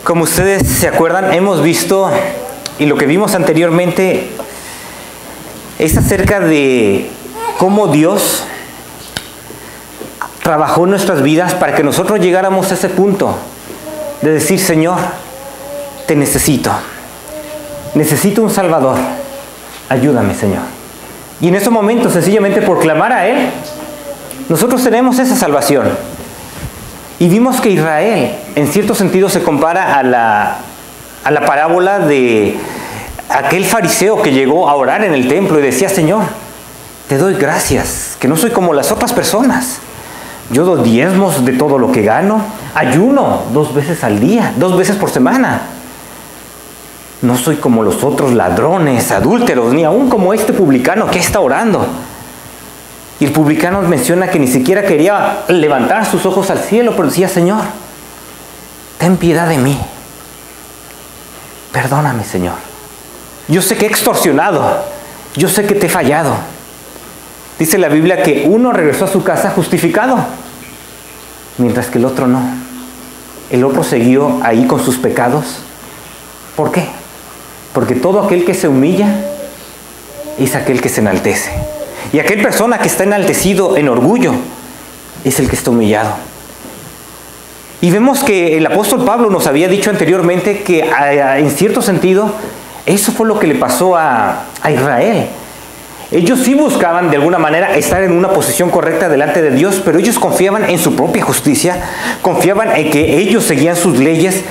Como ustedes se acuerdan, hemos visto, y lo que vimos anteriormente, es acerca de cómo Dios trabajó en nuestras vidas para que nosotros llegáramos a ese punto de decir: Señor, te necesito un Salvador, ayúdame, Señor. Y en ese momento, sencillamente por clamar a Él, nosotros tenemos esa salvación. Y vimos que Israel, en cierto sentido, se compara a la parábola de aquel fariseo que llegó a orar en el templo y decía: Señor, te doy gracias, que no soy como las otras personas. Yo doy diezmos de todo lo que gano, ayuno 2 veces al día, 2 veces por semana. No soy como los otros ladrones, adúlteros, ni aún como este publicano que está orando. Y el publicano menciona que ni siquiera quería levantar sus ojos al cielo, pero decía: Señor, ten piedad de mí. Perdóname, Señor. Yo sé que he extorsionado. Yo sé que te he fallado. Dice la Biblia que uno regresó a su casa justificado, mientras que el otro no. El otro siguió ahí con sus pecados. ¿Por qué? Porque todo aquel que se humilla es aquel que se enaltece. Y aquella persona que está enaltecido en orgullo es el que está humillado. Y vemos que el apóstol Pablo nos había dicho anteriormente que en cierto sentido eso fue lo que le pasó a Israel. Ellos sí buscaban de alguna manera estar en una posición correcta delante de Dios, pero ellos confiaban en su propia justicia, confiaban en que ellos seguían sus leyes,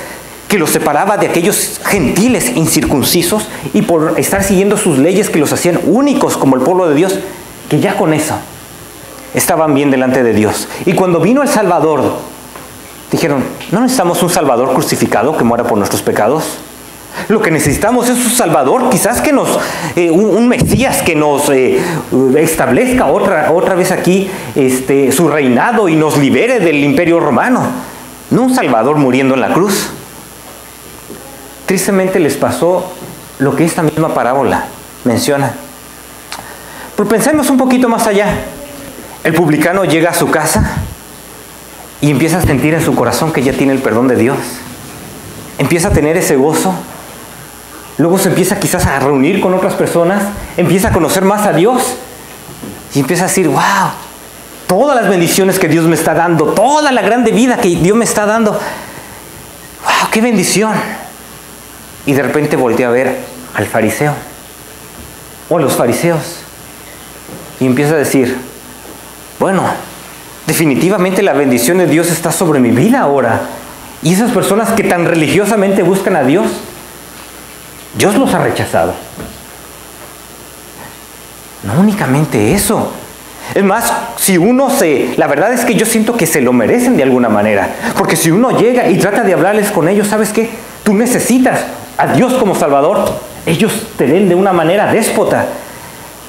que los separaba de aquellos gentiles incircuncisos, y por estar siguiendo sus leyes que los hacían únicos como el pueblo de Dios, que ya con eso estaban bien delante de Dios. Y cuando vino el Salvador, dijeron: no necesitamos un Salvador crucificado que muera por nuestros pecados. Lo que necesitamos es un Salvador, quizás que nos, un Mesías que nos establezca otra vez aquí su reinado y nos libere del imperio romano. No un Salvador muriendo en la cruz. Tristemente les pasó lo que esta misma parábola menciona. Pero pensemos un poquito más allá. El publicano llega a su casa y empieza a sentir en su corazón que ya tiene el perdón de Dios. Empieza a tener ese gozo. Luego se empieza quizás a reunir con otras personas. Empieza a conocer más a Dios. Y empieza a decir: wow, todas las bendiciones que Dios me está dando, toda la grande vida que Dios me está dando. Wow, qué bendición. Y de repente voltea a ver al fariseo o a los fariseos y empieza a decir: bueno, definitivamente la bendición de Dios está sobre mi vida ahora. Y esas personas que tan religiosamente buscan a Dios, Dios los ha rechazado. No únicamente eso. Es más, si uno la verdad es que yo siento que se lo merecen de alguna manera. Porque si uno llega y trata de hablarles con ellos, ¿sabes qué? Tú necesitas a Dios como Salvador. Ellos te ven de una manera déspota.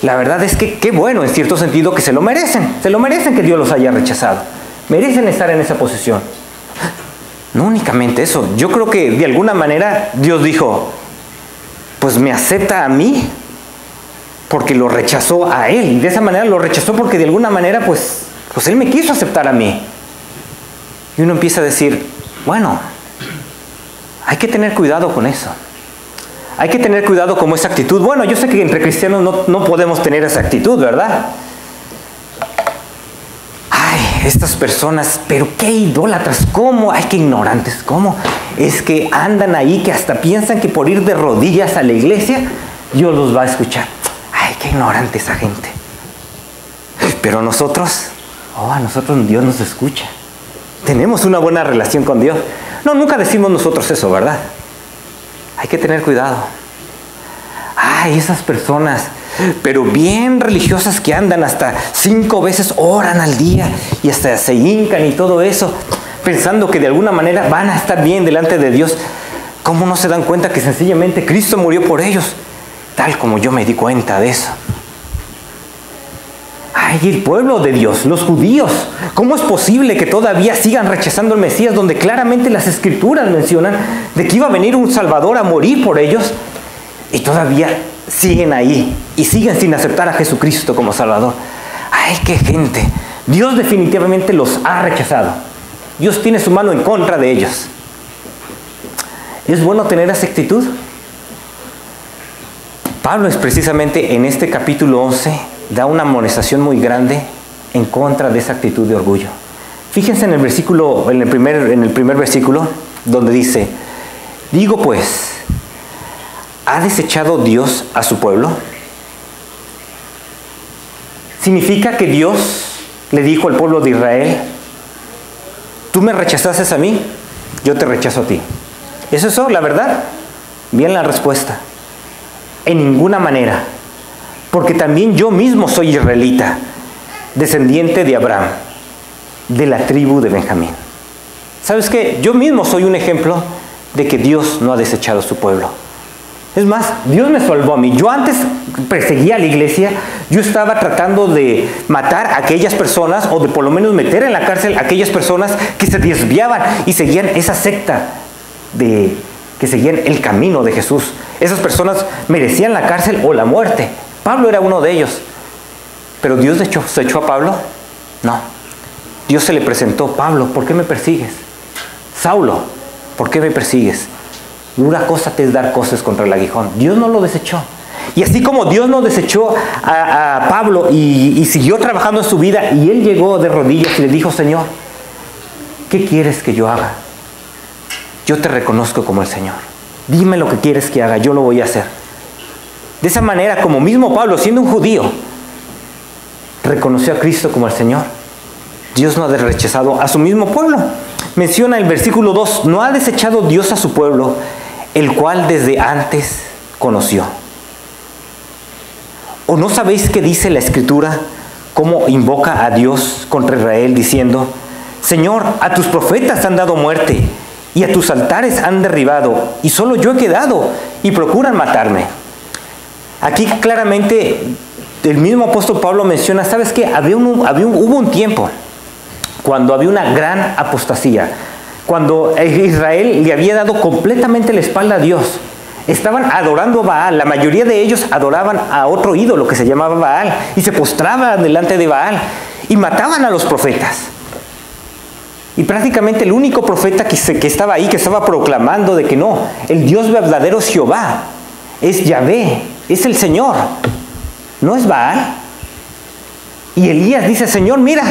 La verdad es que qué bueno, en cierto sentido, que se lo merecen. Se lo merecen que Dios los haya rechazado. Merecen estar en esa posición. No únicamente eso. Yo creo que de alguna manera Dios dijo: pues me acepta a mí porque lo rechazó a Él. Y de esa manera lo rechazó porque de alguna manera pues Él me quiso aceptar a mí. Y uno empieza a decir: bueno, hay que tener cuidado con eso. Hay que tener cuidado con esa actitud. Bueno, yo sé que entre cristianos no podemos tener esa actitud, ¿verdad? Ay, estas personas, pero qué idólatras, cómo, ay, qué ignorantes, cómo es que andan ahí que hasta piensan que por ir de rodillas a la iglesia Dios los va a escuchar. Ay, qué ignorante esa gente. Pero a nosotros Dios nos escucha. Tenemos una buena relación con Dios. No, nunca decimos nosotros eso, ¿verdad? Hay que tener cuidado. Ay, esas personas, pero bien religiosas, que andan hasta 5 veces, oran al día y hasta se hincan y todo eso, pensando que de alguna manera van a estar bien delante de Dios. ¿Cómo no se dan cuenta que sencillamente Cristo murió por ellos? Tal como yo me di cuenta de eso. Ay, el pueblo de Dios, los judíos, ¿cómo es posible que todavía sigan rechazando al Mesías, donde claramente las Escrituras mencionan de que iba a venir un Salvador a morir por ellos? Y todavía siguen ahí y siguen sin aceptar a Jesucristo como Salvador. Ay, qué gente. Dios definitivamente los ha rechazado. Dios tiene su mano en contra de ellos. ¿Es bueno tener esa actitud? Pablo es precisamente en este capítulo 11 da una amonestación muy grande en contra de esa actitud de orgullo. Fíjense en el versículo, en el primer versículo, donde dice: digo pues, ¿ha desechado Dios a su pueblo? Significa que Dios le dijo al pueblo de Israel: tú me rechazaste a mí, yo te rechazo a ti. ¿Es eso la verdad? Bien la respuesta: en ninguna manera, porque también yo mismo soy israelita, descendiente de Abraham, de la tribu de Benjamín. ¿Sabes qué? Yo mismo soy un ejemplo de que Dios no ha desechado a su pueblo. Es más, Dios me salvó a mí. Yo antes perseguía a la iglesia, yo estaba tratando de matar a aquellas personas, o de por lo menos meter en la cárcel a aquellas personas que se desviaban y seguían esa secta que seguían el camino de Jesús. Esas personas merecían la cárcel o la muerte. Pablo era uno de ellos. ¿Pero Dios se echó a Pablo? No. Dios se le presentó: Pablo, ¿por qué me persigues? Saulo, ¿por qué me persigues? Dura cosa te es dar cosas contra el aguijón. Dios no lo desechó. Y así como Dios no desechó a Pablo y siguió trabajando en su vida, y él llegó de rodillas y le dijo: Señor, ¿qué quieres que yo haga? Yo te reconozco como el Señor. Dime lo que quieres que haga, yo lo voy a hacer. De esa manera, como mismo Pablo, siendo un judío, reconoció a Cristo como el Señor, Dios no ha rechazado a su mismo pueblo. Menciona el versículo 2: no ha desechado Dios a su pueblo, el cual desde antes conoció. ¿O no sabéis qué dice la Escritura? Cómo invoca a Dios contra Israel, diciendo: Señor, a tus profetas han dado muerte, y a tus altares han derribado, y solo yo he quedado, y procuran matarme. Aquí claramente el mismo apóstol Pablo menciona: ¿sabes qué? Hubo un tiempo cuando había una gran apostasía, cuando Israel le había dado completamente la espalda a Dios. Estaban adorando a Baal. La mayoría de ellos adoraban a otro ídolo que se llamaba Baal, y se postraban delante de Baal y mataban a los profetas. Y prácticamente el único profeta que estaba ahí, que estaba proclamando de que no, el Dios verdadero es Jehová, es Yahvé, es el Señor, no es Baal. Y Elías dice: Señor, mira,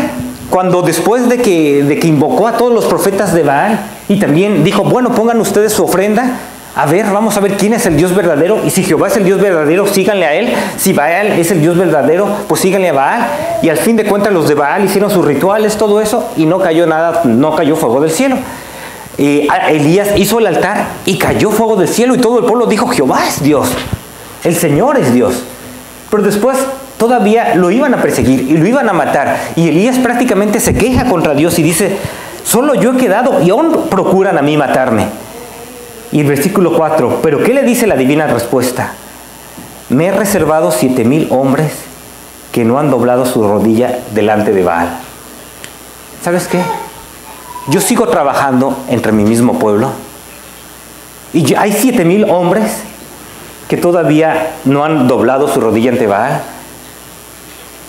cuando después de que invocó a todos los profetas de Baal, y también dijo: bueno, pongan ustedes su ofrenda, a ver, vamos a ver quién es el Dios verdadero, y si Jehová es el Dios verdadero, síganle a él; si Baal es el Dios verdadero, pues síganle a Baal. Y al fin de cuentas los de Baal hicieron sus rituales, todo eso, y no cayó nada, no cayó fuego del cielo. Elías hizo el altar y cayó fuego del cielo, y todo el pueblo dijo: Jehová es Dios, el Señor es Dios. Pero después todavía lo iban a perseguir y lo iban a matar, y Elías prácticamente se queja contra Dios y dice: solo yo he quedado y aún procuran a mí matarme. Y el versículo 4: ¿pero qué le dice la divina respuesta? Me he reservado 7,000 hombres que no han doblado su rodilla delante de Baal. ¿Sabes qué? Yo sigo trabajando entre mi mismo pueblo, y hay 7,000 hombres que todavía no han doblado su rodilla ante Baal.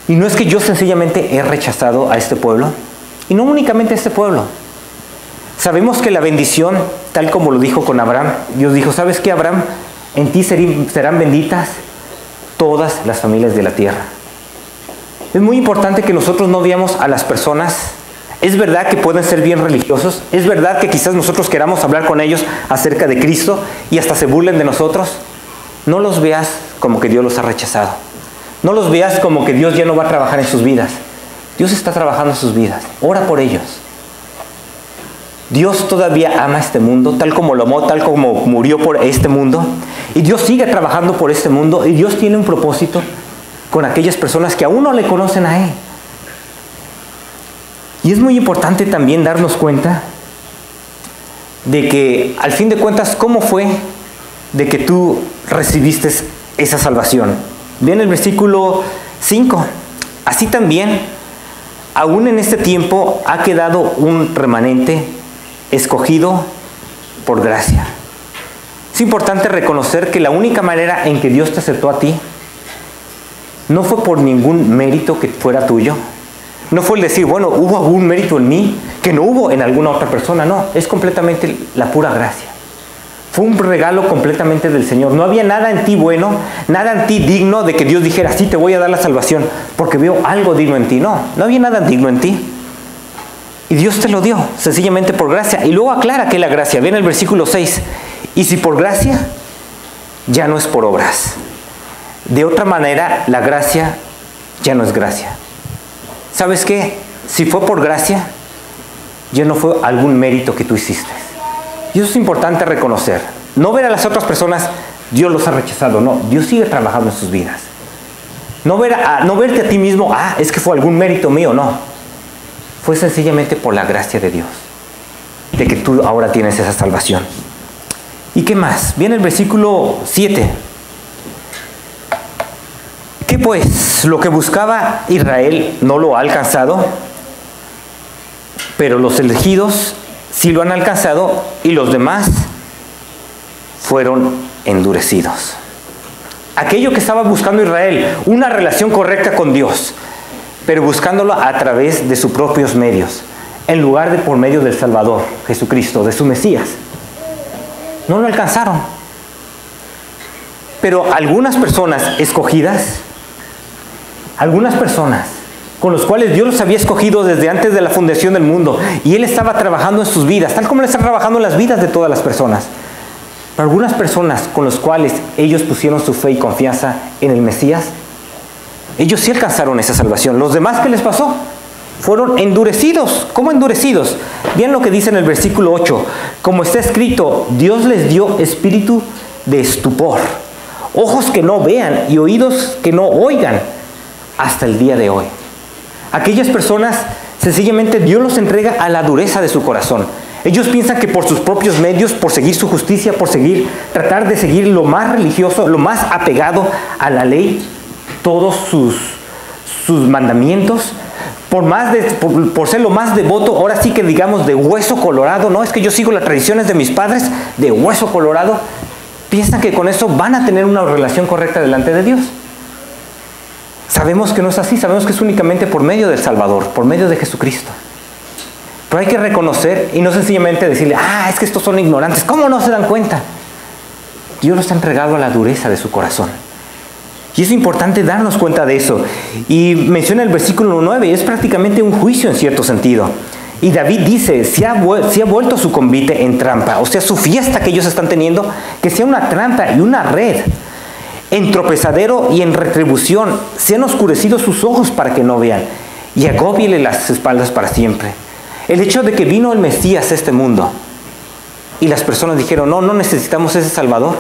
Y no es que yo sencillamente he rechazado a este pueblo, y no únicamente a este pueblo. Sabemos que la bendición, tal como lo dijo con Abraham, Dios dijo: ¿sabes qué, Abraham? En ti serán benditas todas las familias de la tierra. Es muy importante que nosotros no veamos a las personas. Es verdad que pueden ser bien religiosos, es verdad que quizás nosotros queramos hablar con ellos acerca de Cristo y hasta se burlen de nosotros. No los veas como que Dios los ha rechazado. No los veas como que Dios ya no va a trabajar en sus vidas. Dios está trabajando en sus vidas. Ora por ellos. Dios todavía ama este mundo, tal como lo amó, tal como murió por este mundo. Y Dios sigue trabajando por este mundo, y Dios tiene un propósito con aquellas personas que aún no le conocen a Él. Y es muy importante también darnos cuenta de que, al fin de cuentas, ¿cómo fue de que tú recibiste esa salvación? Bien, el versículo 5. Así también, aún en este tiempo ha quedado un remanente escogido por gracia. Es importante reconocer que la única manera en que Dios te aceptó a ti no fue por ningún mérito que fuera tuyo. No fue el decir: bueno, hubo algún mérito en mí que no hubo en alguna otra persona. No, es completamente la pura gracia. Fue un regalo completamente del Señor. No había nada en ti bueno, nada en ti digno de que Dios dijera, sí, te voy a dar la salvación, porque veo algo digno en ti. No, no había nada digno en ti. Y Dios te lo dio, sencillamente por gracia. Y luego aclara que la gracia, viene el versículo 6. Y si por gracia, ya no es por obras. De otra manera, la gracia ya no es gracia. ¿Sabes qué? Si fue por gracia, ya no fue algún mérito que tú hiciste. Y eso es importante reconocer. No ver a las otras personas, Dios los ha rechazado. No, Dios sigue trabajando en sus vidas. No verte a ti mismo, es que fue algún mérito mío. No. Fue sencillamente por la gracia de Dios, de que tú ahora tienes esa salvación. ¿Y qué más? Viene el versículo 7. ¿Qué pues? Lo que buscaba Israel no lo ha alcanzado, pero los elegidos sí lo han alcanzado y los demás fueron endurecidos. Aquello que estaba buscando Israel, una relación correcta con Dios, pero buscándolo a través de sus propios medios, en lugar de por medio del Salvador, Jesucristo, de su Mesías. No lo alcanzaron. Pero algunas personas escogidas, algunas personas con los cuales Dios los había escogido desde antes de la fundación del mundo, y Él estaba trabajando en sus vidas, tal como Él está trabajando en las vidas de todas las personas. Pero algunas personas con los cuales ellos pusieron su fe y confianza en el Mesías, ellos sí alcanzaron esa salvación. Los demás, ¿qué les pasó? Fueron endurecidos. ¿Cómo endurecidos? Vean lo que dice en el versículo 8. Como está escrito, Dios les dio espíritu de estupor, ojos que no vean y oídos que no oigan, hasta el día de hoy. Aquellas personas, sencillamente Dios los entrega a la dureza de su corazón. Ellos piensan que por sus propios medios, por seguir su justicia, por tratar de seguir lo más religioso, lo más apegado a la ley, todos sus mandamientos, por ser lo más devoto, ahora sí que digamos de hueso colorado, no es que yo sigo las tradiciones de mis padres, de hueso colorado, piensan que con eso van a tener una relación correcta delante de Dios. Sabemos que no es así, sabemos que es únicamente por medio del Salvador, por medio de Jesucristo. Pero hay que reconocer y no sencillamente decirle, es que estos son ignorantes, ¿cómo no se dan cuenta? Dios los ha entregado a la dureza de su corazón. Y es importante darnos cuenta de eso. Y menciona el versículo 9, es prácticamente un juicio en cierto sentido. Y David dice, si ha vuelto su convite en trampa, o sea, su fiesta que ellos están teniendo, que sea una trampa y una red. En tropezadero y en retribución, se han oscurecido sus ojos para que no vean, y agóbiele las espaldas para siempre. El hecho de que vino el Mesías a este mundo, y las personas dijeron, no necesitamos ese Salvador.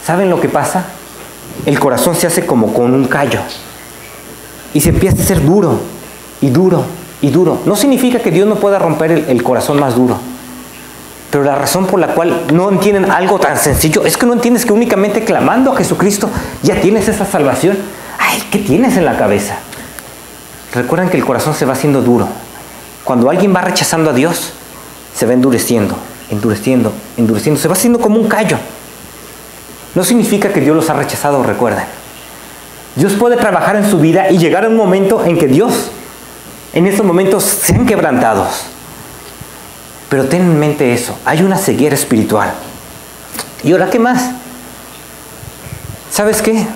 ¿Saben lo que pasa? El corazón se hace como con un callo, y se empieza a hacer duro, y duro, y duro. No significa que Dios no pueda romper el corazón más duro. Pero la razón por la cual no entienden algo tan sencillo es que no entiendes que únicamente clamando a Jesucristo ya tienes esa salvación. ¿Qué tienes en la cabeza? Recuerden que el corazón se va haciendo duro. Cuando alguien va rechazando a Dios, se va endureciendo, endureciendo, endureciendo. Se va haciendo como un callo. No significa que Dios los ha rechazado, recuerden. Dios puede trabajar en su vida y llegar a un momento en que Dios, en estos momentos, sean quebrantados. Pero ten en mente eso, hay una ceguera espiritual. ¿Y ahora qué más? ¿Sabes qué?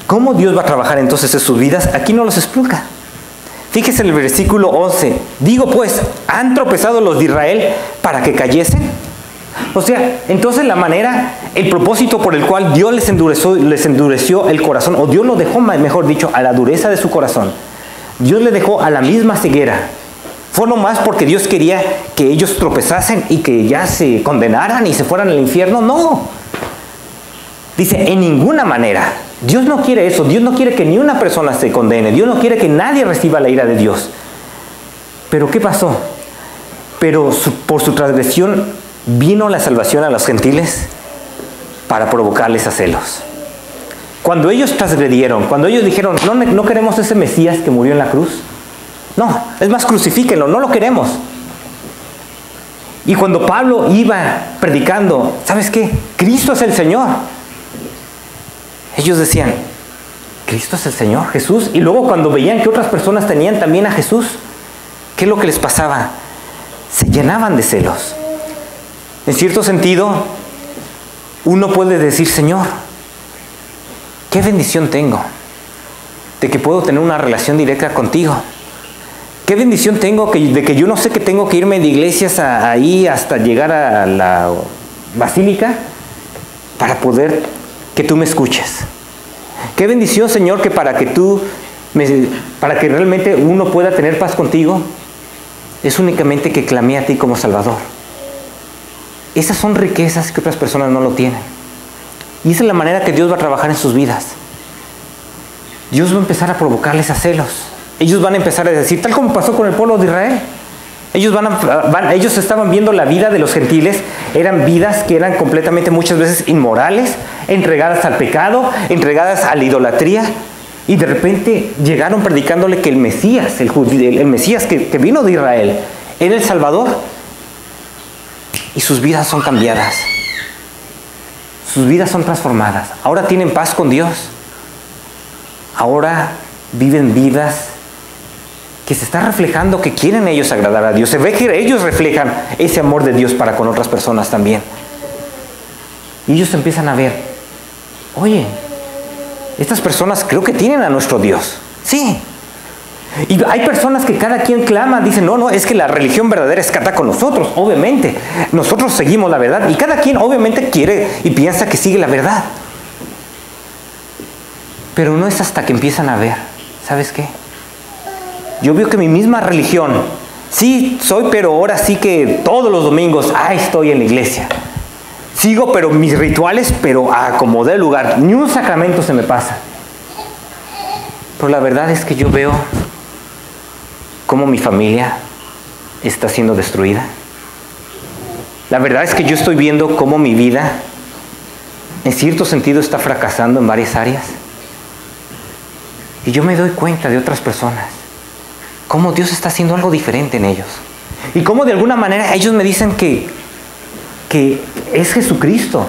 ¿Cómo Dios va a trabajar entonces en sus vidas? Aquí no los explica. Fíjese en el versículo 11. Digo pues, ¿han tropezado los de Israel para que cayesen? O sea, entonces el propósito por el cual Dios les endureció el corazón, o Dios lo dejó, mejor dicho, a la dureza de su corazón. Dios le dejó a la misma ceguera. ¿Fue nomás porque Dios quería que ellos tropezasen y que ya se condenaran y se fueran al infierno? No. Dice, en ninguna manera. Dios no quiere eso. Dios no quiere que ni una persona se condene. Dios no quiere que nadie reciba la ira de Dios. ¿Pero qué pasó? Pero por su transgresión vino la salvación a los gentiles para provocarles a celos. Cuando ellos transgredieron, cuando ellos dijeron, no queremos ese Mesías que murió en la cruz. No, es más, crucifíquenlo, no lo queremos. Y cuando Pablo iba predicando, ¿sabes qué? Cristo es el Señor. Ellos decían, Cristo es el Señor, Jesús. Y luego cuando veían que otras personas tenían también a Jesús, ¿qué es lo que les pasaba? Se llenaban de celos. En cierto sentido, uno puede decir, Señor, qué bendición tengo de que puedo tener una relación directa contigo. Qué bendición tengo de que yo no sé que tengo que irme de iglesias ahí hasta llegar a la basílica para poder que tú me escuches. Qué bendición, Señor, que para que realmente uno pueda tener paz contigo, es únicamente que clame a ti como Salvador. Esas son riquezas que otras personas no lo tienen. Y esa es la manera que Dios va a trabajar en sus vidas. Dios va a empezar a provocarles a celos. Ellos van a empezar a decir, tal como pasó con el pueblo de Israel. Ellos estaban viendo la vida de los gentiles, eran vidas que eran completamente muchas veces inmorales, entregadas al pecado, entregadas a la idolatría, y de repente llegaron predicándole que el Mesías, el Mesías que vino de Israel, era el Salvador, y sus vidas son cambiadas, sus vidas son transformadas. Ahora tienen paz con Dios, ahora viven vidas que se está reflejando que quieren ellos agradar a Dios. Se ve que ellos reflejan ese amor de Dios para con otras personas también. Y ellos empiezan a ver, oye, estas personas creo que tienen a nuestro Dios. Sí. Y hay personas que cada quien clama, dicen, no, es que la religión verdadera está con nosotros, obviamente. Nosotros seguimos la verdad y cada quien obviamente quiere y piensa que sigue la verdad. Pero no es hasta que empiezan a ver, ¿sabes qué? Yo veo que mi misma religión, sí soy, pero ahora sí que todos los domingos, estoy en la iglesia. Sigo, pero mis rituales, pero a como dé lugar, ni un sacramento se me pasa. Pero la verdad es que yo veo cómo mi familia está siendo destruida. La verdad es que yo estoy viendo cómo mi vida, en cierto sentido, está fracasando en varias áreas. Y yo me doy cuenta de otras personas, cómo Dios está haciendo algo diferente en ellos. Y cómo de alguna manera ellos me dicen que es Jesucristo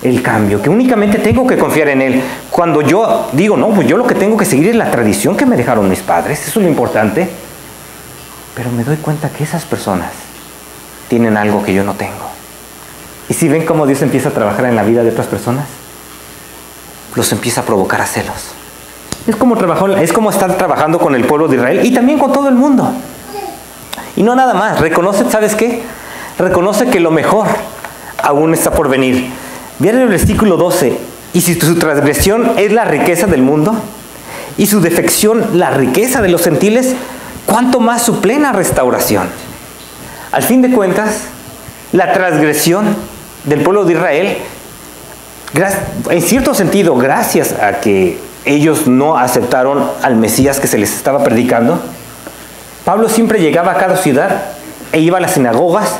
el cambio, que únicamente tengo que confiar en Él. Cuando yo digo, no, pues yo lo que tengo que seguir es la tradición que me dejaron mis padres, eso es lo importante. Pero me doy cuenta que esas personas tienen algo que yo no tengo. Y si ven cómo Dios empieza a trabajar en la vida de otras personas, los empieza a provocar a celos. Es como estar trabajando con el pueblo de Israel y también con todo el mundo. Y no nada más, reconoce, ¿sabes qué? Reconoce que lo mejor aún está por venir. Vean el versículo 12. Y si su transgresión es la riqueza del mundo y su defección la riqueza de los gentiles, ¿cuánto más su plena restauración? Al fin de cuentas, la transgresión del pueblo de Israel, en cierto sentido, gracias a que ellos no aceptaron al Mesías que se les estaba predicando, Pablo siempre llegaba a cada ciudad e iba a las sinagogas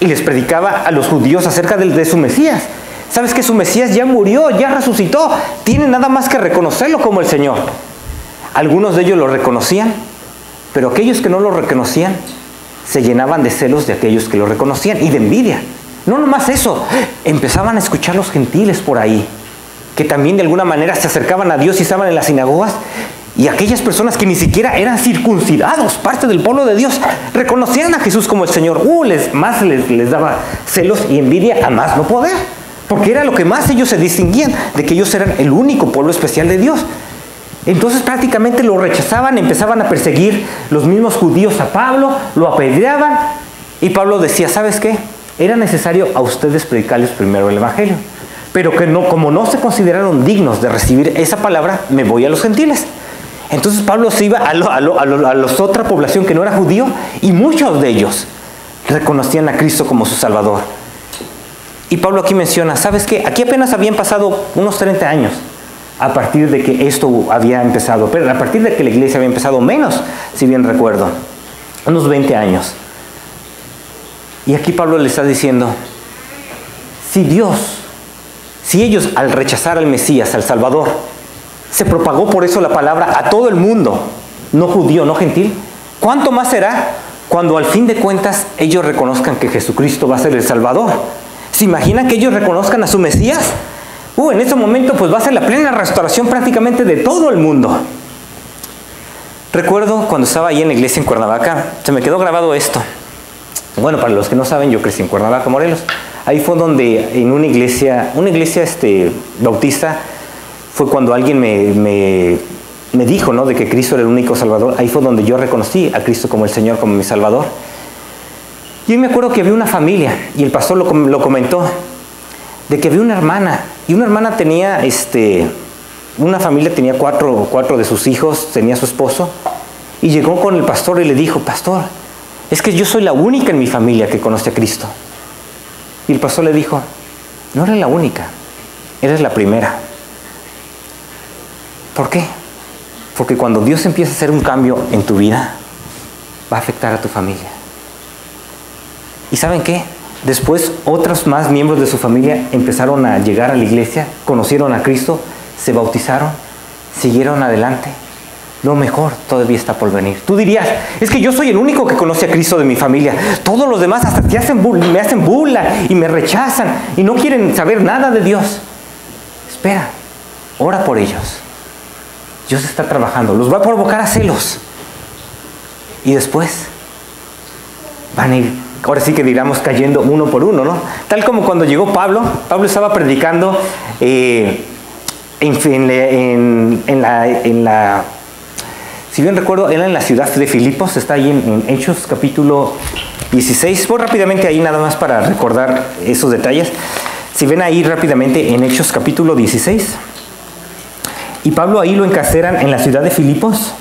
y les predicaba a los judíos acerca de su Mesías. ¿Sabes que su Mesías ya murió, ya resucitó? Tienen nada más que reconocerlo como el Señor. Algunos de ellos lo reconocían, pero aquellos que no lo reconocían se llenaban de celos de aquellos que lo reconocían y de envidia. No nomás eso, empezaban a escuchar los gentiles por ahí, que también de alguna manera se acercaban a Dios y estaban en las sinagogas, y aquellas personas que ni siquiera eran circuncidados, parte del pueblo de Dios, reconocían a Jesús como el Señor. Les daba celos y envidia a más no poder, porque era lo que más ellos se distinguían, de que ellos eran el único pueblo especial de Dios. Entonces prácticamente lo rechazaban, empezaban a perseguir los mismos judíos a Pablo, lo apedreaban, y Pablo decía, ¿sabes qué? Era necesario a ustedes predicarles primero el Evangelio, pero que no, como no se consideraron dignos de recibir esa palabra, me voy a los gentiles. Entonces Pablo se iba a la otra población que no era judío, y muchos de ellos reconocían a Cristo como su Salvador. Y Pablo aquí menciona, ¿sabes qué? Aquí apenas habían pasado unos 30 años a partir de que esto había empezado, pero a partir de que la iglesia había empezado, menos, si bien recuerdo, unos 20 años. Y aquí Pablo le está diciendo, si ellos al rechazar al Mesías, al Salvador, se propagó por eso la palabra a todo el mundo, no judío, no gentil, ¿cuánto más será cuando al fin de cuentas ellos reconozcan que Jesucristo va a ser el Salvador? ¿Se imaginan que ellos reconozcan a su Mesías? En ese momento pues va a ser la plena restauración prácticamente de todo el mundo. Recuerdo cuando estaba ahí en la iglesia en Cuernavaca, se me quedó grabado esto. Bueno, para los que no saben, yo crecí en Cuernavaca, Morelos. Ahí fue donde en una iglesia bautista, fue cuando alguien me dijo, ¿no?, de que Cristo era el único Salvador. Ahí fue donde yo reconocí a Cristo como el Señor, como mi Salvador. Y me acuerdo que había una familia, y el pastor lo comentó, de que había una hermana, y una hermana tenía, una familia tenía cuatro de sus hijos, tenía su esposo, y llegó con el pastor y le dijo: pastor, es que yo soy la única en mi familia que conoce a Cristo. Y el pastor le dijo: no eres la única, eres la primera. ¿Por qué? Porque cuando Dios empieza a hacer un cambio en tu vida, va a afectar a tu familia. ¿Y saben qué? Después otros más miembros de su familia empezaron a llegar a la iglesia, conocieron a Cristo, se bautizaron, siguieron adelante. Lo mejor todavía está por venir. Tú dirías: es que yo soy el único que conoce a Cristo de mi familia. Todos los demás hasta me hacen burla y me rechazan y no quieren saber nada de Dios. Espera, ora por ellos. Dios está trabajando, los va a provocar a celos. Y después van a ir, ahora sí que digamos, cayendo uno por uno, ¿no? Tal como cuando llegó Pablo estaba predicando si bien recuerdo, era en la ciudad de Filipos, está ahí en Hechos capítulo 16. Voy rápidamente ahí nada más para recordar esos detalles. Si ven ahí rápidamente en Hechos capítulo 16. Y Pablo ahí lo encarcelan en la ciudad de Filipos.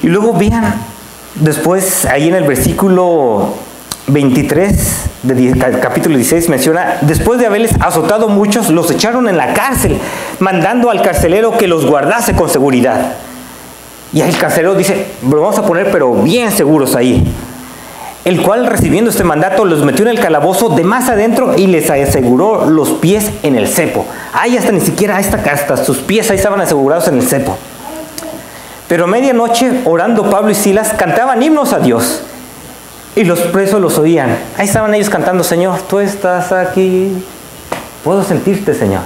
Y luego vean, después ahí en el versículo 23 del capítulo 16 menciona: después de haberles azotado muchos, los echaron en la cárcel, mandando al carcelero que los guardase con seguridad. Y el carcelero dice: lo vamos a poner pero bien seguros ahí. El cual, recibiendo este mandato, los metió en el calabozo de más adentro y les aseguró los pies en el cepo. Ahí hasta ni siquiera hasta sus pies ahí estaban asegurados en el cepo. Pero a medianoche, orando, Pablo y Silas cantaban himnos a Dios, y los presos los oían. Ahí estaban ellos cantando: Señor, tú estás aquí, puedo sentirte, Señor.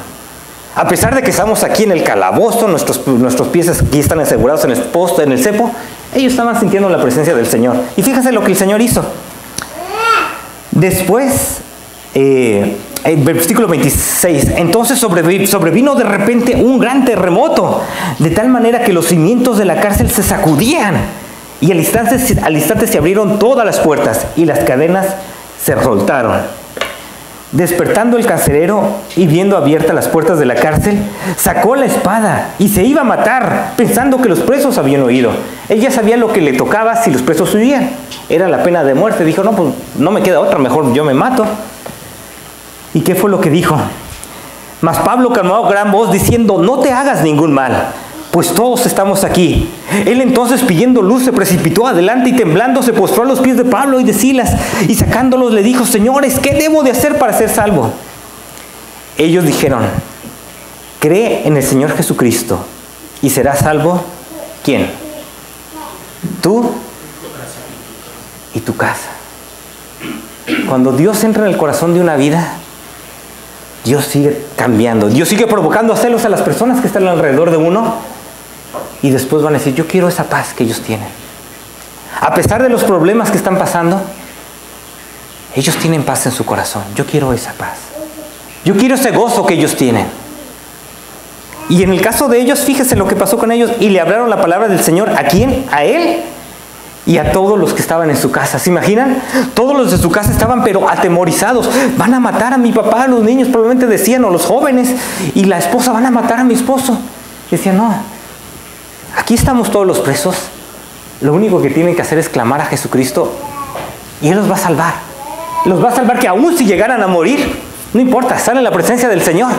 A pesar de que estamos aquí en el calabozo, nuestros pies aquí están asegurados en el cepo, ellos estaban sintiendo la presencia del Señor. Y fíjense lo que el Señor hizo. Después, versículo 26, entonces sobrevino de repente un gran terremoto, de tal manera que los cimientos de la cárcel se sacudían, y al instante se abrieron todas las puertas, y las cadenas se soltaron. Despertando el carcelero y viendo abiertas las puertas de la cárcel, sacó la espada y se iba a matar, pensando que los presos habían huido. Él ya sabía lo que le tocaba si los presos huían. Era la pena de muerte. Dijo: no, pues no me queda otra, mejor yo me mato. ¿Y qué fue lo que dijo? Mas Pablo clamó a gran voz diciendo: no te hagas ningún mal, pues todos estamos aquí. Él entonces, pidiendo luz, se precipitó adelante y temblando se postró a los pies de Pablo y de Silas, y sacándolos le dijo: señores, ¿qué debo de hacer para ser salvo? Ellos dijeron: cree en el Señor Jesucristo y serás salvo. ¿Quién? Tú y tu casa. Cuando Dios entra en el corazón de una vida, Dios sigue cambiando. Dios sigue provocando a celos a las personas que están alrededor de uno. Y después van a decir: yo quiero esa paz que ellos tienen. A pesar de los problemas que están pasando, ellos tienen paz en su corazón. Yo quiero esa paz. Yo quiero ese gozo que ellos tienen. Y en el caso de ellos, fíjese lo que pasó con ellos. Y le hablaron la palabra del Señor. ¿A quién? A él y a todos los que estaban en su casa. ¿Se imaginan? Todos los de su casa estaban pero atemorizados. Van a matar a mi papá, a los niños probablemente decían, o los jóvenes. Y la esposa: van a matar a mi esposo. Y decían: no, aquí estamos todos los presos. Lo único que tienen que hacer es clamar a Jesucristo y Él los va a salvar. Los va a salvar, que aún si llegaran a morir, no importa, están en la presencia del Señor.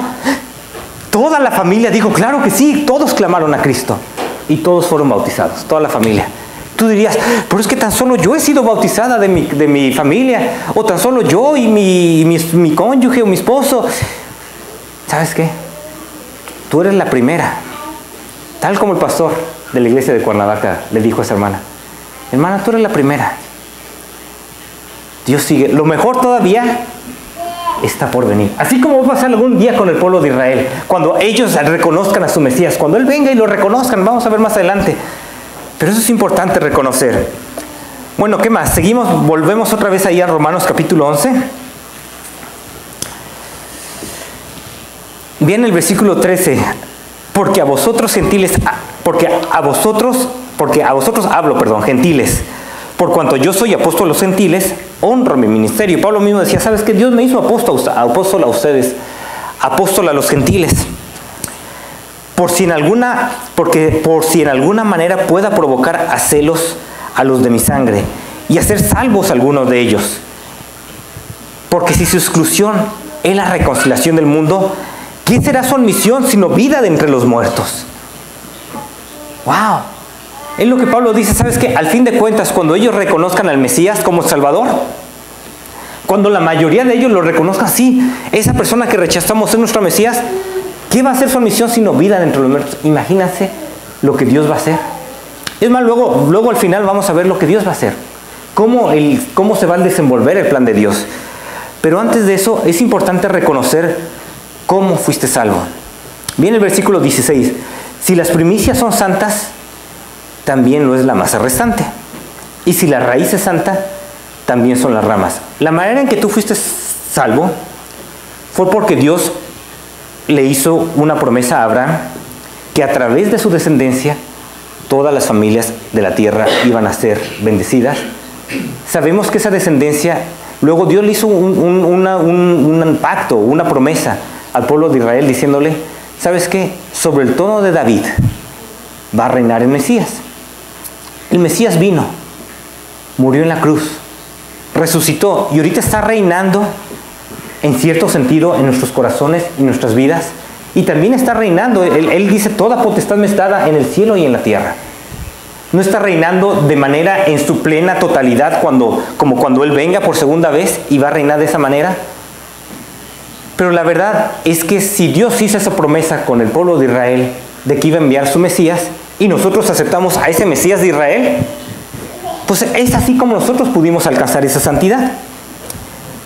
Toda la familia dijo: claro que sí. Todos clamaron a Cristo y todos fueron bautizados, toda la familia. Tú dirías: pero es que tan solo yo he sido bautizada de mi familia, o tan solo yo y mi cónyuge o mi esposo. ¿Sabes qué? Tú eres la primera. Tal como el pastor de la iglesia de Cuernavaca le dijo a esa hermana: hermana, tú eres la primera. Dios sigue. Lo mejor todavía está por venir. Así como va a pasar algún día con el pueblo de Israel, cuando ellos reconozcan a su Mesías, cuando Él venga y lo reconozcan. Vamos a ver más adelante. Pero eso es importante reconocer. Bueno, ¿qué más? Seguimos, volvemos otra vez ahí a Romanos capítulo 11. Viene el versículo 13. Porque a vosotros gentiles, porque a vosotros hablo, perdón, gentiles. Por cuanto yo soy apóstol a los gentiles, honro mi ministerio. Pablo mismo decía, ¿sabes qué? Dios me hizo apóstol a ustedes, apóstol a los gentiles. Por si en alguna manera pueda provocar a celos a los de mi sangre y hacer salvos a algunos de ellos. Porque si su exclusión es la reconciliación del mundo, ¿qué será su admisión sino vida de entre los muertos? ¡Wow! Es lo que Pablo dice, ¿sabes qué? Al fin de cuentas, cuando ellos reconozcan al Mesías como Salvador, cuando la mayoría de ellos lo reconozcan, sí, esa persona que rechazamos es nuestro Mesías, ¿qué va a ser su admisión sino vida de entre los muertos? Imagínense lo que Dios va a hacer. Es más, luego al final vamos a ver lo que Dios va a hacer. Cómo se va a desenvolver el plan de Dios. Pero antes de eso, es importante reconocer cómo fuiste salvo. Viene el versículo 16. Si las primicias son santas, también lo es la masa restante. Y si la raíz es santa, también son las ramas. La manera en que tú fuiste salvo fue porque Dios le hizo una promesa a Abraham que a través de su descendencia todas las familias de la tierra iban a ser bendecidas. Sabemos que esa descendencia, luego Dios le hizo un pacto, una promesa al pueblo de Israel diciéndole, ¿sabes qué? Sobre el trono de David va a reinar el Mesías. El Mesías vino, murió en la cruz, resucitó y ahorita está reinando en cierto sentido en nuestros corazones y nuestras vidas. Y también está reinando, él dice, toda potestad me es dada en el cielo y en la tierra. No está reinando de manera en su plena totalidad como cuando Él venga por segunda vez y va a reinar de esa manera. Pero la verdad es que si Dios hizo esa promesa con el pueblo de Israel de que iba a enviar su Mesías y nosotros aceptamos a ese Mesías de Israel, pues es así como nosotros pudimos alcanzar esa santidad.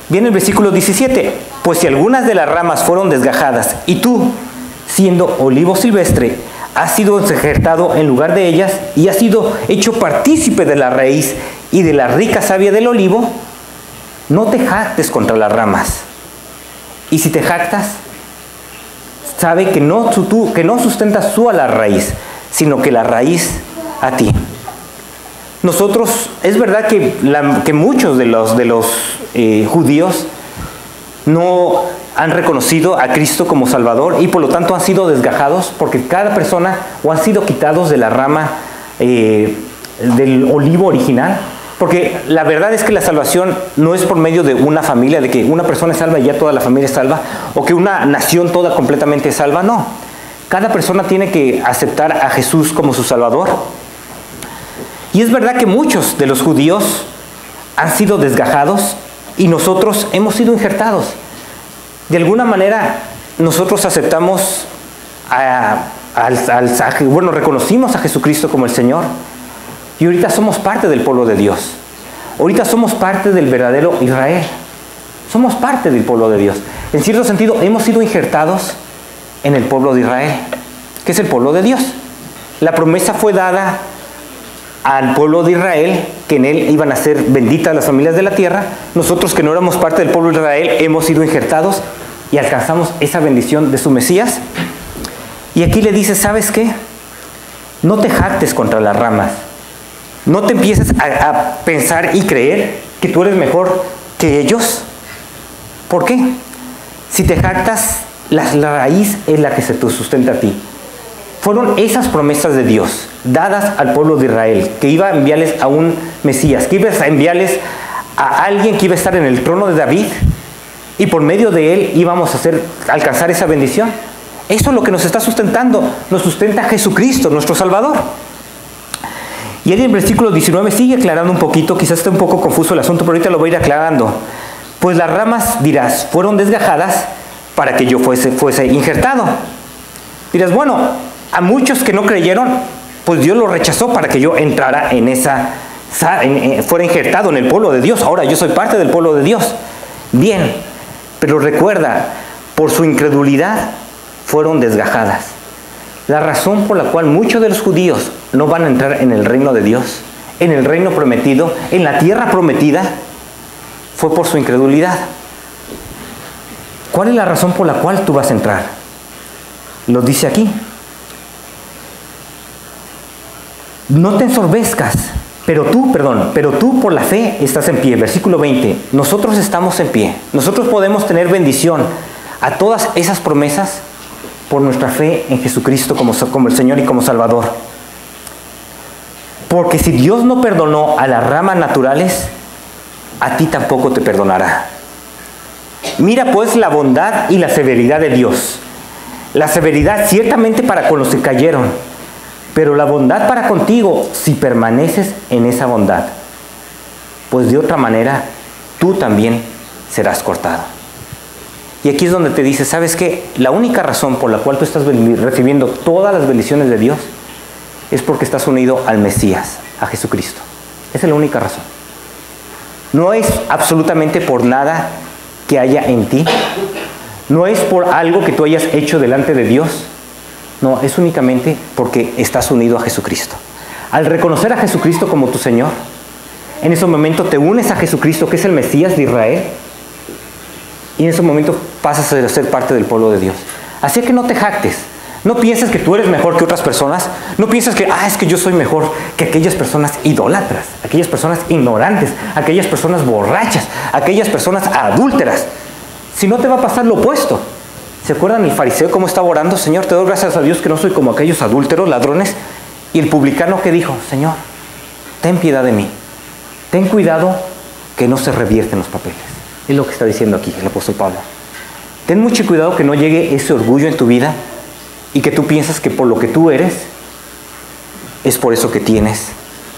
Viene el versículo 17. Pues si algunas de las ramas fueron desgajadas y tú, siendo olivo silvestre, has sido injertado en lugar de ellas y has sido hecho partícipe de la raíz y de la rica savia del olivo, no te jactes contra las ramas. Y si te jactas, sabe que no sustentas tú a la raíz, sino que la raíz a ti. Nosotros, es verdad que muchos de los judíos no han reconocido a Cristo como Salvador y por lo tanto han sido desgajados porque cada persona o han sido quitados de la rama del olivo original. Porque la verdad es que la salvación no es por medio de una familia, de que una persona es salva y ya toda la familia es salva, o que una nación toda completamente es salva, no. Cada persona tiene que aceptar a Jesús como su Salvador. Y es verdad que muchos de los judíos han sido desgajados y nosotros hemos sido injertados. De alguna manera nosotros aceptamos reconocimos a Jesucristo como el Señor. Y ahorita somos parte del pueblo de Dios. Ahorita somos parte del verdadero Israel. Somos parte del pueblo de Dios. En cierto sentido, hemos sido injertados en el pueblo de Israel, que es el pueblo de Dios. La promesa fue dada al pueblo de Israel, que en él iban a ser benditas las familias de la tierra. Nosotros que no éramos parte del pueblo de Israel, hemos sido injertados y alcanzamos esa bendición de su Mesías. Y aquí le dice, ¿sabes qué? No te jactes contra las ramas. No te empieces a pensar y creer que tú eres mejor que ellos. ¿Por qué? Si te jactas, la raíz es la que se te sustenta a ti. Fueron esas promesas de Dios dadas al pueblo de Israel, que iba a enviarles a un Mesías, que iba a enviarles a alguien que iba a estar en el trono de David y por medio de él íbamos a alcanzar esa bendición. Eso es lo que nos está sustentando. Nos sustenta Jesucristo, nuestro Salvador. Y ahí en el versículo 19 sigue aclarando un poquito, quizás esté un poco confuso el asunto, pero ahorita lo voy a ir aclarando. Pues las ramas, dirás, fueron desgajadas para que yo fuese injertado. Dirás, bueno, a muchos que no creyeron, pues Dios lo rechazó para que yo entrara fuera injertado en el pueblo de Dios. Ahora yo soy parte del pueblo de Dios. Bien, pero recuerda, por su incredulidad fueron desgajadas. La razón por la cual muchos de los judíos no van a entrar en el reino de Dios en el reino prometido, en la tierra prometida, fue por su incredulidad. ¿Cuál es la razón por la cual tú vas a entrar? Lo dice aquí. No te ensorbezcas, pero tú por la fe estás en pie. Versículo 20. Nosotros estamos en pie. Nosotros podemos tener bendición a todas esas promesas por nuestra fe en Jesucristo como el Señor y como Salvador. Porque si Dios no perdonó a las ramas naturales, a ti tampoco te perdonará. Mira pues la bondad y la severidad de Dios. La severidad ciertamente para con los que cayeron, pero la bondad para contigo si permaneces en esa bondad. Pues de otra manera, tú también serás cortado. Y aquí es donde te dice, ¿sabes qué? La única razón por la cual tú estás recibiendo todas las bendiciones de Dios es porque estás unido al Mesías, a Jesucristo. Esa es la única razón. No es absolutamente por nada que haya en ti. No es por algo que tú hayas hecho delante de Dios. No, es únicamente porque estás unido a Jesucristo. Al reconocer a Jesucristo como tu Señor, en ese momento te unes a Jesucristo, que es el Mesías de Israel, y en ese momento pasas a ser parte del pueblo de Dios. Así que no te jactes. No pienses que tú eres mejor que otras personas. No pienses que, es que yo soy mejor que aquellas personas idólatras, aquellas personas ignorantes, aquellas personas borrachas, aquellas personas adúlteras. Si no, te va a pasar lo opuesto. ¿Se acuerdan el fariseo cómo estaba orando? Señor, te doy gracias a Dios que no soy como aquellos adúlteros, ladrones. Y el publicano que dijo, Señor, ten piedad de mí. Ten cuidado que no se revierten los papeles. Es lo que está diciendo aquí el apóstol Pablo. Ten mucho cuidado que no llegue ese orgullo en tu vida y que tú piensas que por lo que tú eres es por eso que tienes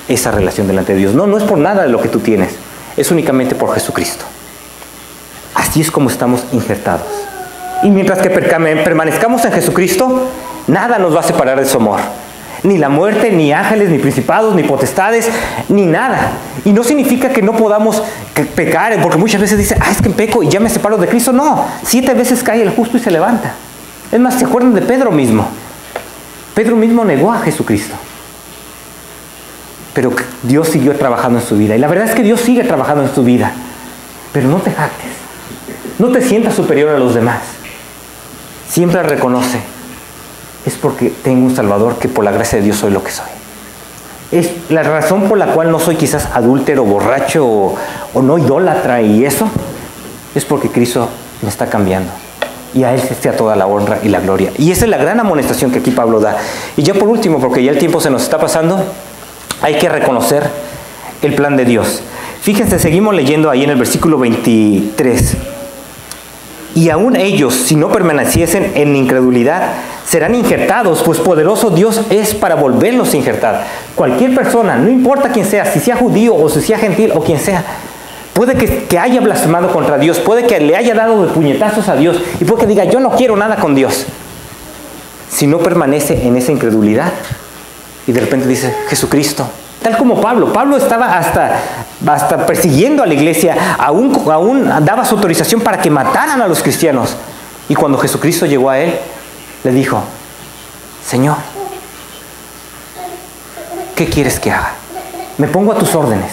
esa relación delante de Dios. No, no es por nada de lo que tú tienes. Es únicamente por Jesucristo. Así es como estamos injertados. Y mientras que permanezcamos en Jesucristo, nada nos va a separar de su amor. Ni la muerte, ni ángeles, ni principados, ni potestades, ni nada. Y no significa que no podamos pecar, porque muchas veces dicen, es que peco y ya me separo de Cristo. No, 7 veces cae el justo y se levanta. Es más, ¿se acuerdan de Pedro mismo? Pedro mismo negó a Jesucristo. Pero Dios siguió trabajando en su vida. Y la verdad es que Dios sigue trabajando en su vida. Pero no te jactes. No te sientas superior a los demás. Siempre reconoce. Es porque tengo un Salvador que por la gracia de Dios soy lo que soy. Es la razón por la cual no soy quizás adúltero, borracho o no idólatra y eso. Es porque Cristo me está cambiando. Y a Él sea toda la honra y la gloria. Y esa es la gran amonestación que aquí Pablo da. Y ya por último, porque ya el tiempo se nos está pasando, hay que reconocer el plan de Dios. Fíjense, seguimos leyendo ahí en el versículo 23. Y aún ellos, si no permaneciesen en incredulidad, serán injertados, pues poderoso Dios es para volverlos a injertar. Cualquier persona, no importa quién sea, si sea judío o si sea gentil o quien sea, puede que haya blasfemado contra Dios, puede que le haya dado de puñetazos a Dios y puede que diga, yo no quiero nada con Dios. Si no permanece en esa incredulidad y de repente dice, Jesucristo, tal como Pablo estaba hasta persiguiendo a la iglesia, aún daba su autorización para que mataran a los cristianos. Y cuando Jesucristo llegó a él, le dijo, Señor, ¿qué quieres que haga? Me pongo a tus órdenes.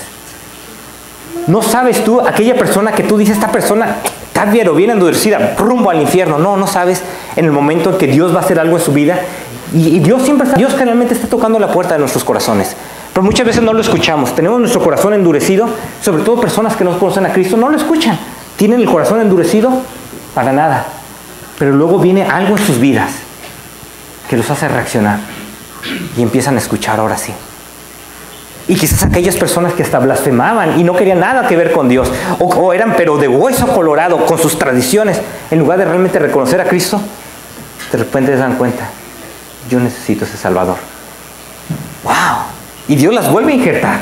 ¿No sabes tú, aquella persona que tú dices, esta persona está bien o bien endurecida, rumbo al infierno? No sabes en el momento en que Dios va a hacer algo en su vida. Y Dios generalmente está tocando la puerta de nuestros corazones. Pero muchas veces no lo escuchamos. Tenemos nuestro corazón endurecido, sobre todo personas que no conocen a Cristo, no lo escuchan. Tienen el corazón endurecido para nada. Pero luego viene algo en sus vidas que los hace reaccionar y empiezan a escuchar ahora sí. Y quizás aquellas personas que hasta blasfemaban y no querían nada que ver con Dios, o eran pero de hueso colorado con sus tradiciones, en lugar de realmente reconocer a Cristo, de repente se dan cuenta, yo necesito ese Salvador. ¡Wow! Y Dios las vuelve a injertar.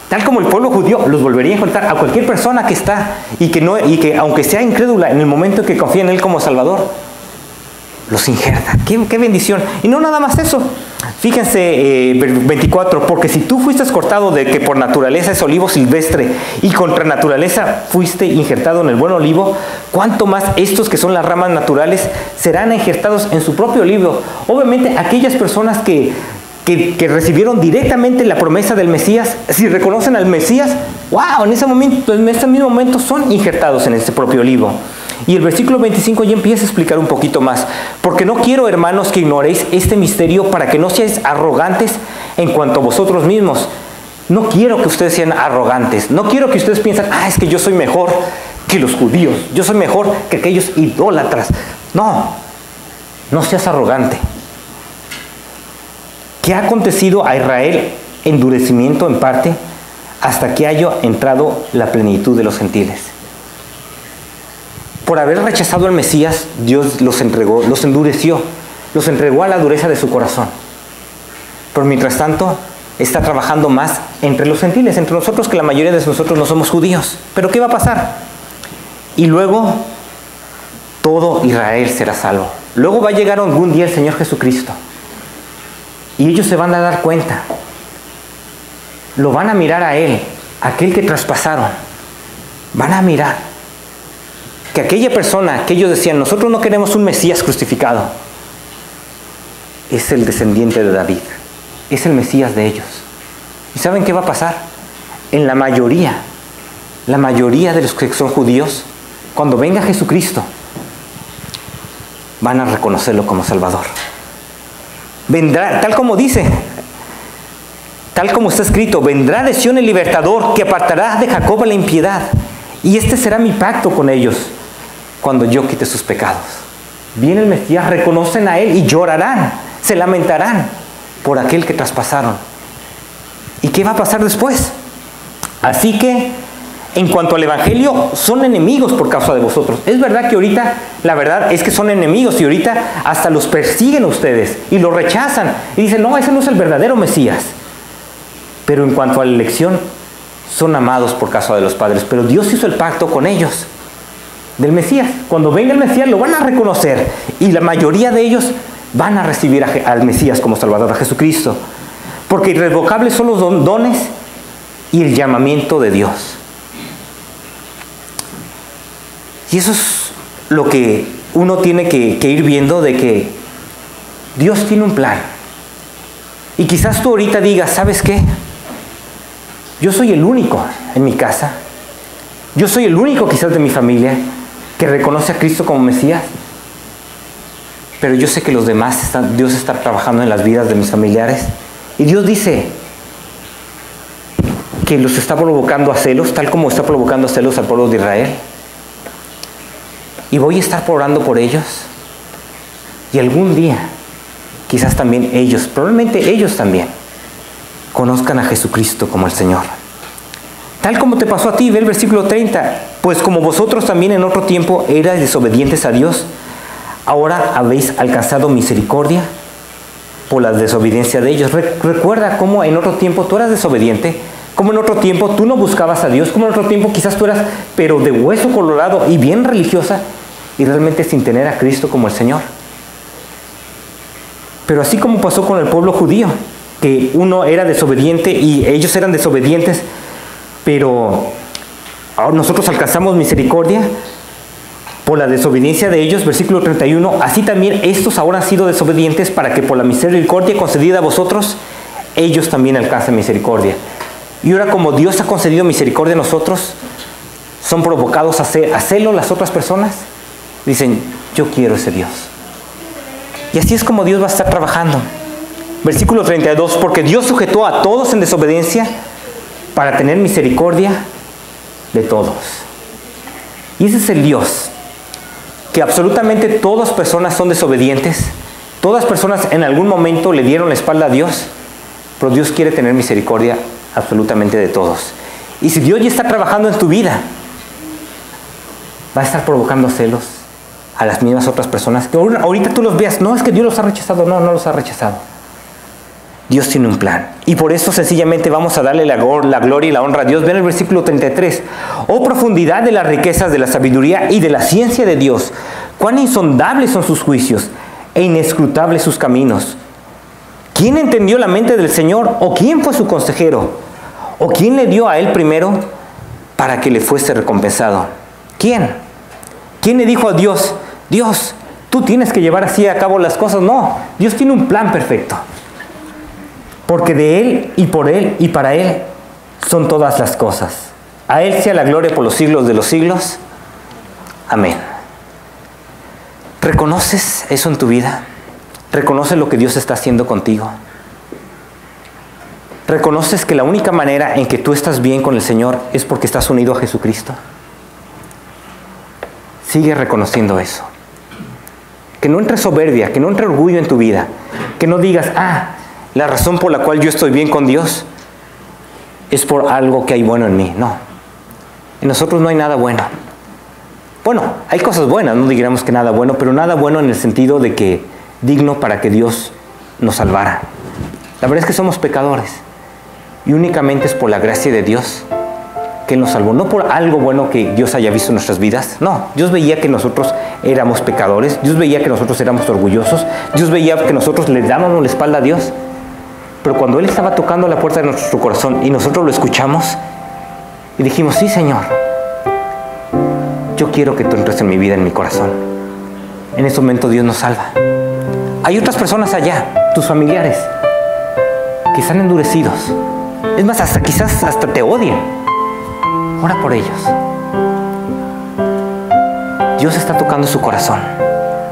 Tal como el pueblo judío los volvería a injertar a cualquier persona que está y que aunque sea incrédula en el momento en que confía en Él como Salvador, los injerta. ¡Qué bendición! Y no nada más eso. Fíjense, 24, porque si tú fuiste cortado de que por naturaleza es olivo silvestre y contra naturaleza fuiste injertado en el buen olivo, ¿cuánto más estos que son las ramas naturales serán injertados en su propio olivo? Obviamente aquellas personas que que recibieron directamente la promesa del Mesías, si reconocen al Mesías, wow, en ese mismo momento son injertados en este propio libro. Y el versículo 25 ya empieza a explicar un poquito más. Porque no quiero, hermanos, que ignoréis este misterio para que no seáis arrogantes en cuanto a vosotros mismos. No quiero que ustedes sean arrogantes. No quiero que ustedes piensen, es que yo soy mejor que los judíos. Yo soy mejor que aquellos idólatras. No seas arrogante. ¿Qué ha acontecido a Israel? Endurecimiento en parte hasta que haya entrado la plenitud de los gentiles. Por haber rechazado al Mesías, Dios los endureció, los entregó a la dureza de su corazón. Pero mientras tanto, está trabajando más entre los gentiles, entre nosotros, que la mayoría de nosotros no somos judíos. ¿Pero qué va a pasar? Y luego, todo Israel será salvo. Luego va a llegar algún día el Señor Jesucristo. Y ellos se van a dar cuenta. Lo van a mirar a Él, aquel que traspasaron. Van a mirar que aquella persona que ellos decían, nosotros no queremos un Mesías crucificado, es el descendiente de David. Es el Mesías de ellos. ¿Y saben qué va a pasar? En la mayoría de los que son judíos, cuando venga Jesucristo, van a reconocerlo como Salvador. Vendrá, tal como dice, tal como está escrito, vendrá de Sión el libertador que apartará de Jacob la impiedad. Y este será mi pacto con ellos cuando yo quite sus pecados. Viene el Mesías, reconocen a Él y llorarán, se lamentarán por aquel que traspasaron. ¿Y qué va a pasar después? Así que, en cuanto al Evangelio, son enemigos por causa de vosotros. Es verdad que ahorita, la verdad es que son enemigos y ahorita hasta los persiguen a ustedes y los rechazan. Y dicen, no, ese no es el verdadero Mesías. Pero en cuanto a la elección, son amados por causa de los padres. Pero Dios hizo el pacto con ellos, del Mesías. Cuando venga el Mesías lo van a reconocer y la mayoría de ellos van a recibir al Mesías como Salvador, a Jesucristo. Porque irrevocables son los dones y el llamamiento de Dios. Y eso es lo que uno tiene que ir viendo, de que Dios tiene un plan. Y quizás tú ahorita digas, ¿sabes qué? Yo soy el único en mi casa. Yo soy el único quizás de mi familia que reconoce a Cristo como Mesías. Pero yo sé que los demás, Dios está trabajando en las vidas de mis familiares. Y Dios dice que los está provocando a celos, tal como está provocando a celos al pueblo de Israel. Y voy a estar orando por ellos. Y algún día, quizás también ellos, probablemente ellos también, conozcan a Jesucristo como el Señor. Tal como te pasó a ti, ve el versículo 30. Pues como vosotros también en otro tiempo erais desobedientes a Dios, ahora habéis alcanzado misericordia por la desobediencia de ellos. Recuerda cómo en otro tiempo tú eras desobediente, cómo en otro tiempo tú no buscabas a Dios, cómo en otro tiempo quizás tú eras, pero de hueso colorado y bien religiosa, y realmente sin tener a Cristo como el Señor. Pero así como pasó con el pueblo judío, que uno era desobediente y ellos eran desobedientes, pero ahora nosotros alcanzamos misericordia por la desobediencia de ellos, versículo 31, así también estos ahora han sido desobedientes para que por la misericordia concedida a vosotros, ellos también alcancen misericordia. Y ahora como Dios ha concedido misericordia a nosotros, son provocados a celo las otras personas. Dicen, yo quiero ese Dios. Y así es como Dios va a estar trabajando. Versículo 32, porque Dios sujetó a todos en desobediencia para tener misericordia de todos. Y ese es el Dios, que absolutamente todas personas son desobedientes, todas personas en algún momento le dieron la espalda a Dios, pero Dios quiere tener misericordia absolutamente de todos. Y si Dios ya está trabajando en tu vida, va a estar provocando celos a las mismas otras personas que ahorita tú los veas, no es que Dios los ha rechazado, no los ha rechazado. Dios tiene un plan. Y por eso sencillamente vamos a darle la gloria y la honra a Dios. Ven el versículo 33. Oh profundidad de las riquezas de la sabiduría y de la ciencia de Dios. Cuán insondables son sus juicios e inescrutables sus caminos. ¿Quién entendió la mente del Señor? ¿O quién fue su consejero? ¿O quién le dio a él primero para que le fuese recompensado? ¿Quién? ¿Quién le dijo a Dios, Dios, tú tienes que llevar así a cabo las cosas? No, Dios tiene un plan perfecto. porque de Él y por Él y para Él son todas las cosas. A Él sea la gloria por los siglos de los siglos. Amén. ¿Reconoces eso en tu vida? ¿Reconoces lo que Dios está haciendo contigo? ¿Reconoces que la única manera en que tú estás bien con el Señor es porque estás unido a Jesucristo? Sigue reconociendo eso. Que no entre soberbia, que no entre orgullo en tu vida. Que no digas, la razón por la cual yo estoy bien con Dios es por algo que hay bueno en mí. No. En nosotros no hay nada bueno. Bueno, hay cosas buenas, no diríamos que nada bueno, pero nada bueno en el sentido de que digno para que Dios nos salvara. La verdad es que somos pecadores. Y únicamente es por la gracia de Dios que Él nos salvó. No por algo bueno que Dios haya visto en nuestras vidas. No, Dios veía que nosotros éramos pecadores. Dios veía que nosotros éramos orgullosos. Dios veía que nosotros le dábamos la espalda a Dios. Pero cuando Él estaba tocando la puerta de nuestro corazón y nosotros lo escuchamos y dijimos, sí, Señor, yo quiero que tú entres en mi vida, en mi corazón. En ese momento Dios nos salva. Hay otras personas allá, tus familiares, que están endurecidos. Es más, quizás hasta te odien. Ora por ellos. Dios está tocando su corazón.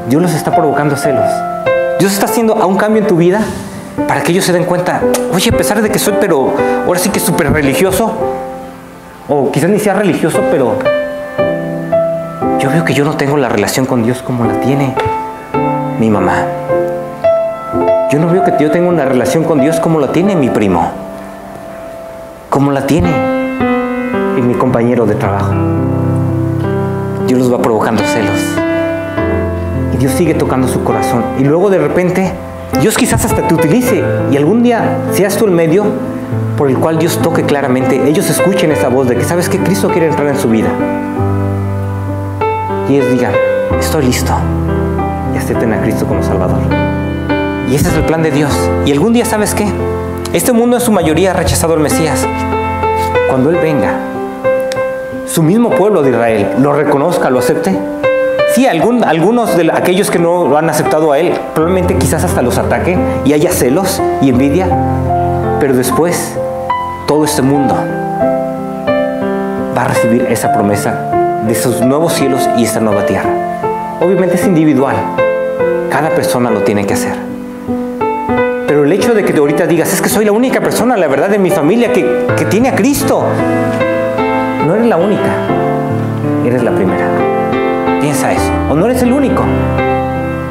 Dios los está provocando a celos. Dios está haciendo un cambio en tu vida para que ellos se den cuenta, oye, a pesar de que soy, pero ahora sí que súper religioso, o quizás ni sea religioso, pero yo veo que yo no tengo la relación con Dios como la tiene mi mamá. Yo no veo que yo tengo una relación con Dios como la tiene mi primo, como la tiene mi compañero de trabajo. Dios los va provocando celos. Y Dios sigue tocando su corazón. Y luego de repente, Dios quizás hasta te utilice. Y algún día seas tú el medio por el cual Dios toque claramente. Ellos escuchen esa voz de que sabes que Cristo quiere entrar en su vida. Y ellos digan, estoy listo. Y acepten a Cristo como Salvador. Y ese es el plan de Dios. Y algún día, ¿sabes qué? Este mundo en su mayoría ha rechazado al Mesías. Cuando Él venga, su mismo pueblo de Israel lo reconozca, lo acepte. Sí, algunos de aquellos que no lo han aceptado a Él, probablemente quizás hasta los ataque y haya celos y envidia. Pero después, todo este mundo va a recibir esa promesa de esos nuevos cielos y esta nueva tierra. Obviamente es individual. Cada persona lo tiene que hacer. Pero el hecho de que ahorita digas, es que soy la única persona, la verdad, de mi familia que tiene a Cristo. No eres la única, eres la primera. Piensa eso. O no eres el único,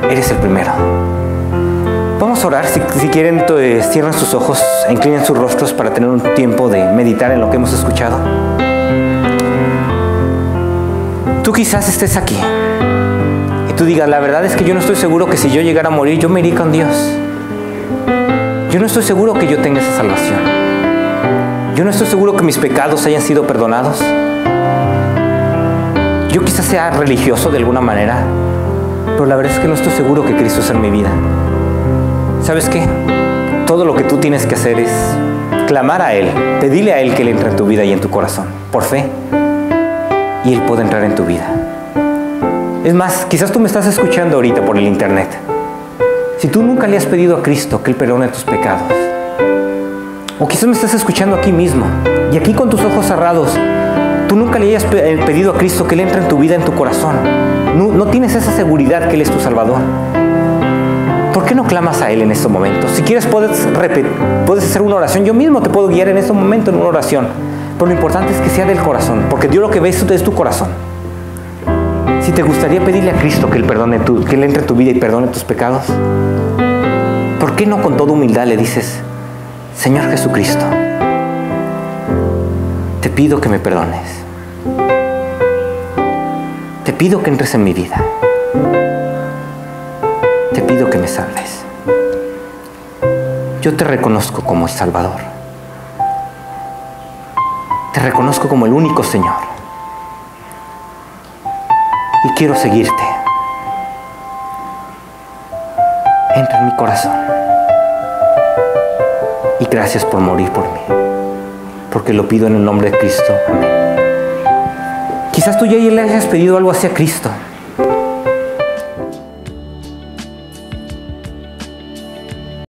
eres el primero. Vamos a orar. Si quieren, cierren sus ojos, inclinen sus rostros para tener un tiempo de meditar en lo que hemos escuchado. Tú quizás estés aquí y tú digas, la verdad es que yo no estoy seguro que si yo llegara a morir, yo me iría con Dios. Yo no estoy seguro que yo tenga esa salvación. Yo no estoy seguro que mis pecados hayan sido perdonados. Yo quizás sea religioso de alguna manera, pero la verdad es que no estoy seguro que Cristo sea en mi vida. ¿Sabes qué? Todo lo que tú tienes que hacer es clamar a Él, pedirle a Él que Él entre en tu vida y en tu corazón, por fe, y Él puede entrar en tu vida. Es más, quizás tú me estás escuchando ahorita por el internet. Si tú nunca le has pedido a Cristo que Él perdone tus pecados, o quizás me estás escuchando aquí mismo, y aquí con tus ojos cerrados, tú nunca le hayas pedido a Cristo que Él entre en tu vida, en tu corazón. No tienes esa seguridad que Él es tu Salvador. ¿Por qué no clamas a Él en estos momentos? Si quieres puedes hacer una oración. Yo mismo te puedo guiar en este momento en una oración. Pero lo importante es que sea del corazón, porque Dios lo que ve es tu corazón. Si te gustaría pedirle a Cristo que Él que Él entre en tu vida y perdone tus pecados, ¿por qué no con toda humildad le dices, Señor Jesucristo, te pido que me perdones. Te pido que entres en mi vida. Te pido que me salves. Yo te reconozco como el Salvador. Te reconozco como el único Señor. Y quiero seguirte. Entra en mi corazón. Y gracias por morir por mí. Porque lo pido en el nombre de Cristo. Amén. Quizás tú ya le hayas pedido algo así a Cristo.